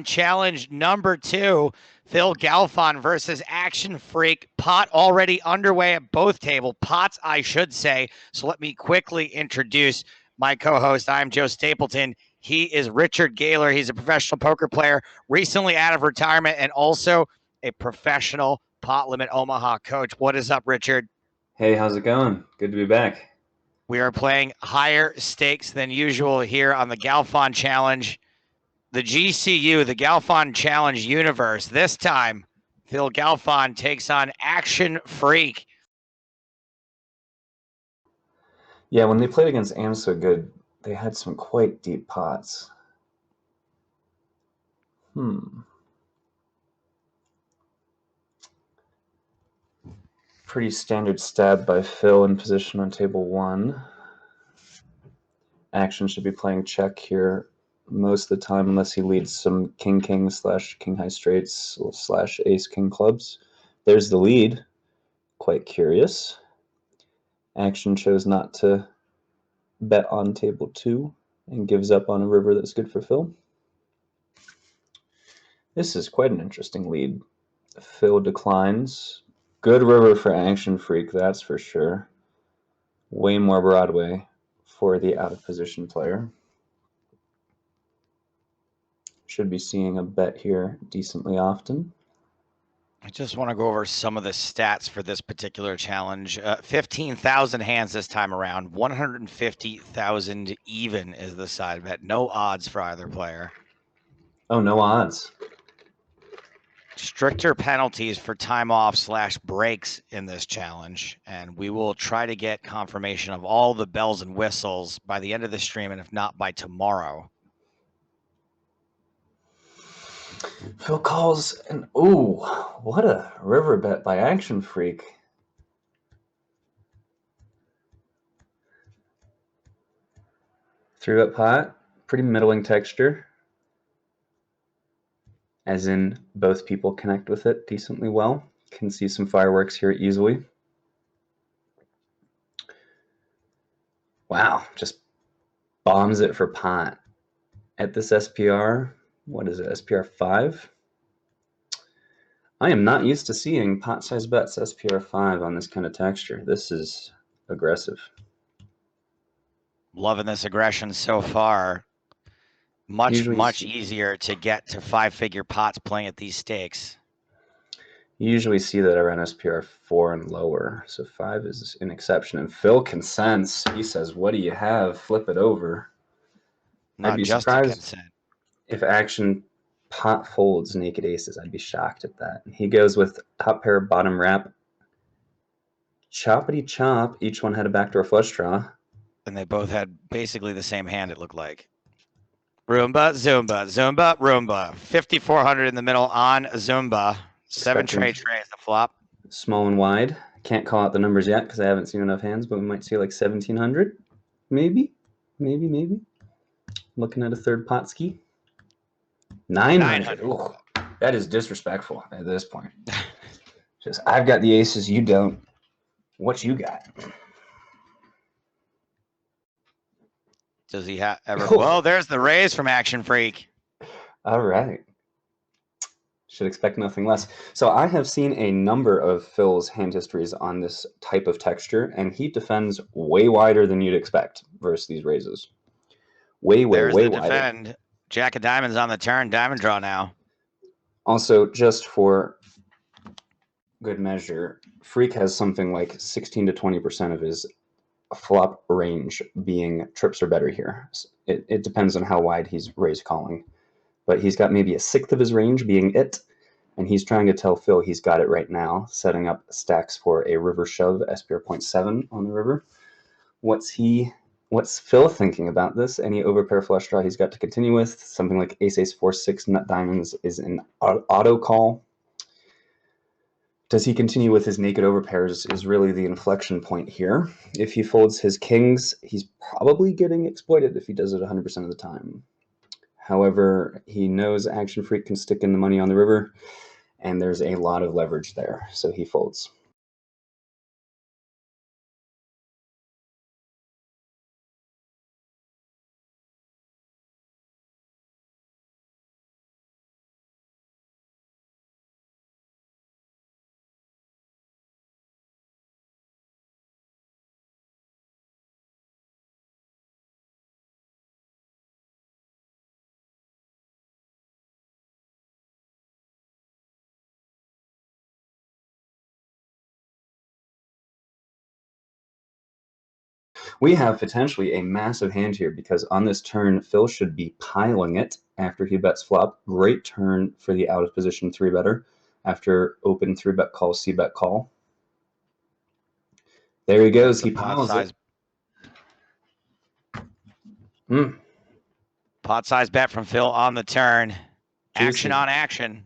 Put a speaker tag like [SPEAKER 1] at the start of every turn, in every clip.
[SPEAKER 1] Challenge number 2, Phil Galfond versus Actionfreak. Pot already underway at both pots, I should say. So let me quickly introduce my co-host. I'm Joe Stapleton. He is Richard Gayler. He's a professional poker player, recently out of retirement, and also a professional Pot Limit Omaha coach. What is up, Richard?
[SPEAKER 2] Hey, how's it going? Good to be back.
[SPEAKER 1] We are playing higher stakes than usual here on the Galfond Challenge. The GCU, the Galfond Challenge universe. This time, Phil Galfond takes on Actionfreak.
[SPEAKER 2] Yeah, when they played against Am So Good, they had some quite deep pots. Pretty standard stab by Phil in position on table 1. Action should be playing check here most of the time unless he leads some king-king / king-high straights / ace-king clubs. There's the lead. Quite curious. Action chose not to bet on table 2 and gives up on a river that's good for Phil. This is quite an interesting lead. Phil declines. Good river for Actionfreak, that's for sure. Way more Broadway for the out-of-position player. Should be seeing a bet here decently often.
[SPEAKER 1] I just want to go over some of the stats for this particular challenge. 15,000 hands this time around. 150,000 even is the side bet. No odds for either player.
[SPEAKER 2] Oh, no odds.
[SPEAKER 1] Stricter penalties for time off / breaks in this challenge, and we will try to get confirmation of all the bells and whistles by the end of the stream, and if not, by tomorrow.
[SPEAKER 2] Phil calls, and ooh, what a river bet by Actionfreak. Threw up pot, pretty middling texture, as in both people connect with it decently well. Can see some fireworks here easily. Wow, just bombs it for pot. At this SPR, what is it, SPR 5? I am not used to seeing pot size bets SPR 5 on this kind of texture. This is aggressive.
[SPEAKER 1] Loving this aggression so far. Much easier to get to 5-figure pots playing at these stakes.
[SPEAKER 2] You usually see that around SPR 4 and lower, so 5 is an exception. And Phil consents. He says, what do you have? Flip it over.
[SPEAKER 1] Not
[SPEAKER 2] I'd be
[SPEAKER 1] just
[SPEAKER 2] surprised
[SPEAKER 1] a consent.
[SPEAKER 2] if Action pot folds naked aces. I'd be shocked at that. He goes with top pair, bottom wrap. Choppity chop. Each one had a backdoor flush draw.
[SPEAKER 1] And they both had basically the same hand, it looked like. Roomba, Zumba, Zumba, Roomba. 5,400 in the middle on Zumba. 7 trays the flop.
[SPEAKER 2] Small and wide. Can't call out the numbers yet because I haven't seen enough hands, but we might see like 1,700. Maybe. Looking at a third pot ski. 900. Ooh, that is disrespectful at this point. Just, I've got the aces, you don't. What you got?
[SPEAKER 1] Does he have ever? Well, there's the raise from Actionfreak.
[SPEAKER 2] All right. Should expect nothing less. So I have seen a number of Phil's hand histories on this type of texture, and he defends way wider than you'd expect versus these raises. Way wider.
[SPEAKER 1] Defend. Jack of diamonds on the turn. Diamond draw now.
[SPEAKER 2] Also, just for good measure, Freak has something like 16 to 20% of his flop range being trips or better here. It depends on how wide he's raise calling. But he's got maybe a sixth of his range being it, and he's trying to tell Phil he's got it right now, setting up stacks for a river shove, SPR 0.7 on the river. What's Phil thinking about this? Any overpair flush draw he's got to continue with? Something like ace, 4, 6, nut diamonds is an auto call. Does he continue with his naked overpairs is really the inflection point here. If he folds his kings, he's probably getting exploited if he does it 100% of the time. However, he knows Actionfreak can stick in the money on the river, and there's a lot of leverage there, so he folds. We have potentially a massive hand here because on this turn, Phil should be piling it after he bets flop. Great turn for the out of position 3-better after open 3-bet call, C-bet call. There he goes. He piles it.
[SPEAKER 1] Pot size bet from Phil on the turn.
[SPEAKER 2] Juicy.
[SPEAKER 1] Action on action.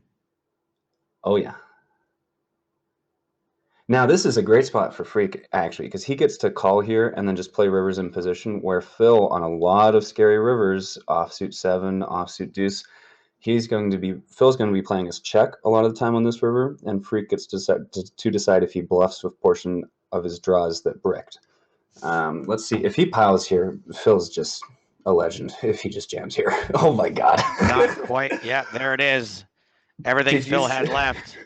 [SPEAKER 2] Oh, yeah. Now, this is a great spot for Freak, actually, because he gets to call here and then just play rivers in position, where Phil, on a lot of scary rivers, offsuit 7, offsuit deuce, Phil's going to be playing his check a lot of the time on this river, and Freak gets to decide if he bluffs with portion of his draws that bricked. Let's see. If he piles here, Phil's just a legend if he just jams here. Oh, my God.
[SPEAKER 1] Not quite. Yeah, there it is. Everything Phil had left.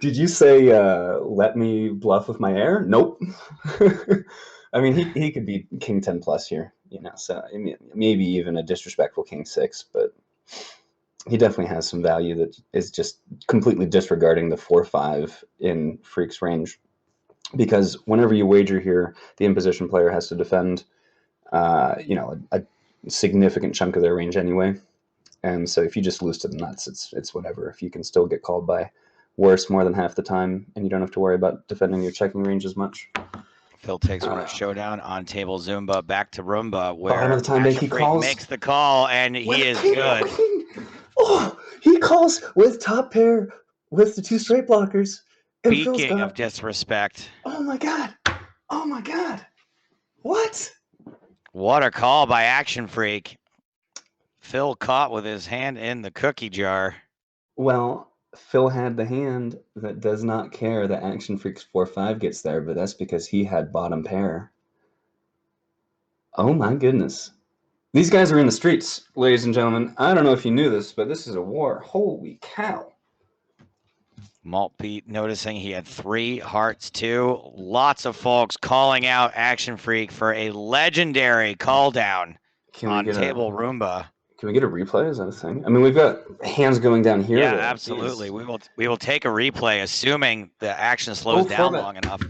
[SPEAKER 2] Did you say, let me bluff with my air? Nope. I mean, he could be king 10 plus here, so I mean, maybe even a disrespectful king 6, but he definitely has some value that is just completely disregarding the 4-5 in Freak's range. Because whenever you wager here, the in-position player has to defend, a significant chunk of their range anyway. And so if you just lose to the nuts, it's whatever. If you can still get called by worse more than half the time, and you don't have to worry about defending your checking range as much.
[SPEAKER 1] Phil takes one at showdown on table Zumba, back to Roomba, where
[SPEAKER 2] Bottom of the time he calls,
[SPEAKER 1] makes the call, and he is good.
[SPEAKER 2] Oh, he calls with top pair with the 2 straight blockers. And
[SPEAKER 1] Speaking of disrespect.
[SPEAKER 2] Oh my God. Oh my God. What?
[SPEAKER 1] What a call by Actionfreak. Phil caught with his hand in the cookie jar.
[SPEAKER 2] Well, Phil had the hand that does not care that Actionfreak's 4-5 gets there, but that's because he had bottom pair. Oh my goodness. These guys are in the streets, ladies and gentlemen. I don't know if you knew this, but this is a war. Holy cow.
[SPEAKER 1] Malt Pete noticing he had 3 hearts too. Lots of folks calling out Actionfreak for a legendary call down on table Roomba.
[SPEAKER 2] Can we get a replay? Is that a thing? I mean, we've got hands going down here.
[SPEAKER 1] Yeah, absolutely. We will take a replay, assuming the action slows down long enough.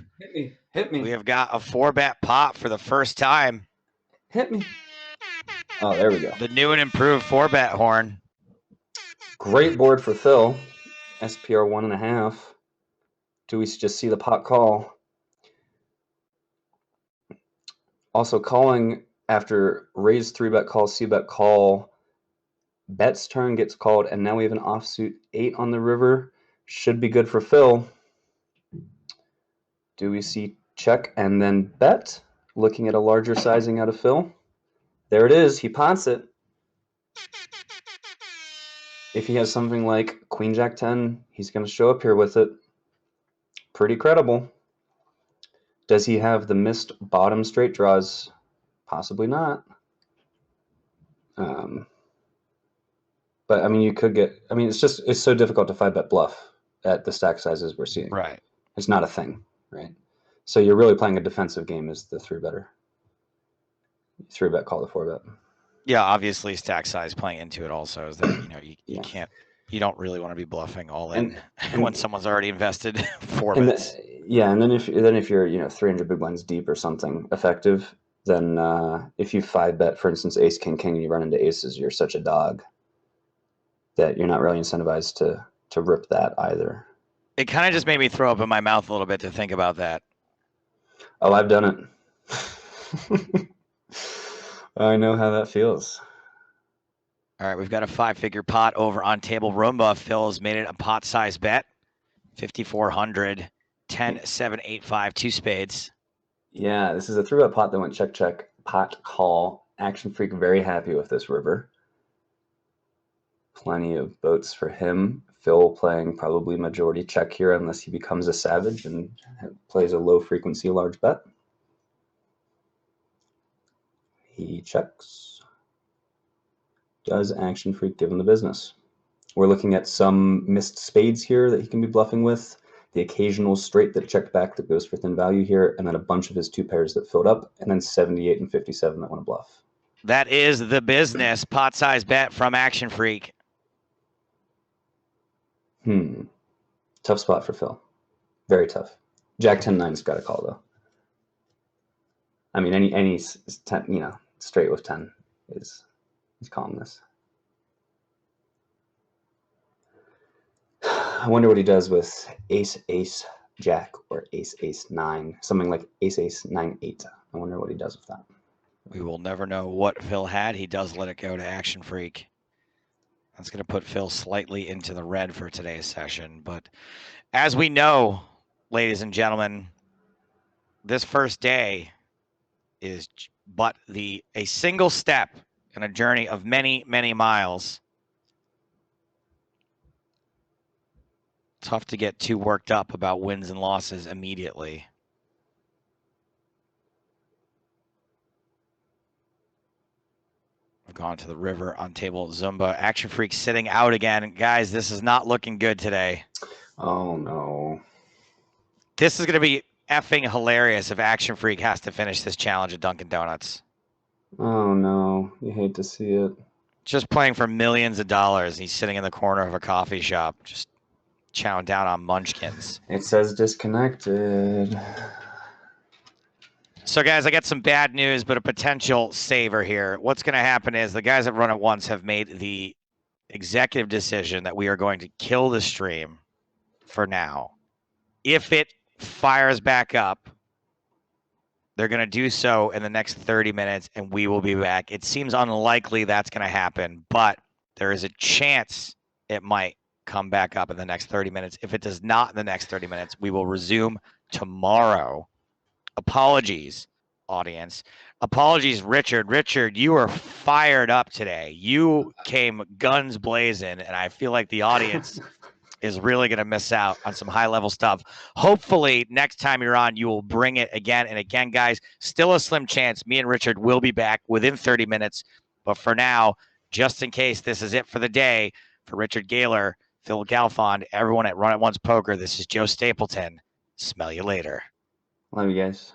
[SPEAKER 2] Hit me.
[SPEAKER 1] We have got a 4-bet pot for the first time.
[SPEAKER 2] Hit me. Oh, there we go.
[SPEAKER 1] The new and improved 4-bet horn.
[SPEAKER 2] Great board for Phil. SPR 1.5. Do we just see the pot call? Also calling after raise 3-bet call, C-bet call. Bet's turn gets called, and now we have an offsuit 8 on the river. Should be good for Phil. Do we see check and then bet? Looking at a larger sizing out of Phil. There it is. He pots it. If he has something like Queen Jack 10, he's going to show up here with it. Pretty credible. Does he have the missed bottom straight draws? Possibly not. But I mean, you could get. I mean, it's so difficult to 5-bet bluff at the stack sizes we're seeing.
[SPEAKER 1] Right.
[SPEAKER 2] It's not a thing, right? So you're really playing a defensive game as the 3-better. 3-bet call the 4-bet.
[SPEAKER 1] Yeah, obviously stack size playing into it also is that you can't. You don't really want to be bluffing all in when someone's already invested 4 bets.
[SPEAKER 2] And then if you're 300 big blinds deep or something effective, then if you 5-bet, for instance, ace king king, and you run into aces, you're such a dog that you're not really incentivized to rip that either.
[SPEAKER 1] It kind of just made me throw up in my mouth a little bit to think about that.
[SPEAKER 2] Oh, I've done it. I know how that feels.
[SPEAKER 1] All right, we've got a 5-figure pot over on table Roomba. Phil has made it a pot size bet. 5,400, 10, 7, 8, 5, 2 spades.
[SPEAKER 2] Yeah, this is a 3-bet pot that went check, check, pot, call. Actionfreak very happy with this river. Plenty of boats for him. Phil playing probably majority check here unless he becomes a savage and plays a low frequency large bet. He checks. Does Actionfreak give him the business? We're looking at some missed spades here that he can be bluffing with, the occasional straight that checked back that goes for thin value here, and then a bunch of his 2 pairs that filled up, and then 78 and 57 that want to bluff.
[SPEAKER 1] That is the business. Pot size bet from Actionfreak.
[SPEAKER 2] Tough spot for Phil. Very tough. Jack 10-9's got to call, though. I mean, any 10, straight with 10 is calling this. I wonder what he does with ace, ace, jack, or ace, ace, 9. Something like ace, ace, 9, 8. I wonder what he does with that.
[SPEAKER 1] We will never know what Phil had. He does let it go to Actionfreak. That's going to put Phil slightly into the red for today's session. But as we know, ladies and gentlemen, this first day is but a single step in a journey of many, many miles. Tough to get too worked up about wins and losses immediately. I've gone to the river on table Zumba. Actionfreak sitting out again. Guys, this is not looking good today.
[SPEAKER 2] Oh, no.
[SPEAKER 1] This is going to be effing hilarious if Actionfreak has to finish this challenge at Dunkin' Donuts.
[SPEAKER 2] Oh, no. You hate to see it.
[SPEAKER 1] Just playing for millions of dollars. He's sitting in the corner of a coffee shop, just chowing down on munchkins.
[SPEAKER 2] It says disconnected.
[SPEAKER 1] So, guys, I got some bad news, but a potential saver here. What's going to happen is the guys that Run It Once have made the executive decision that we are going to kill the stream for now. If it fires back up, they're going to do so in the next 30 minutes, and we will be back. It seems unlikely that's going to happen, but there is a chance it might come back up in the next 30 minutes. If it does not in the next 30 minutes, we will resume tomorrow. Apologies, audience. Apologies, Richard. Richard, you are fired up today. You came guns blazing, and I feel like the audience is really going to miss out on some high-level stuff. Hopefully, next time you're on, you will bring it again. And again, guys, still a slim chance. Me and Richard will be back within 30 minutes. But for now, just in case this is it for the day, for Richard Gayler, Phil Galfond, everyone at Run It Once Poker, this is Joe Stapleton. Smell you later.
[SPEAKER 2] Love you guys.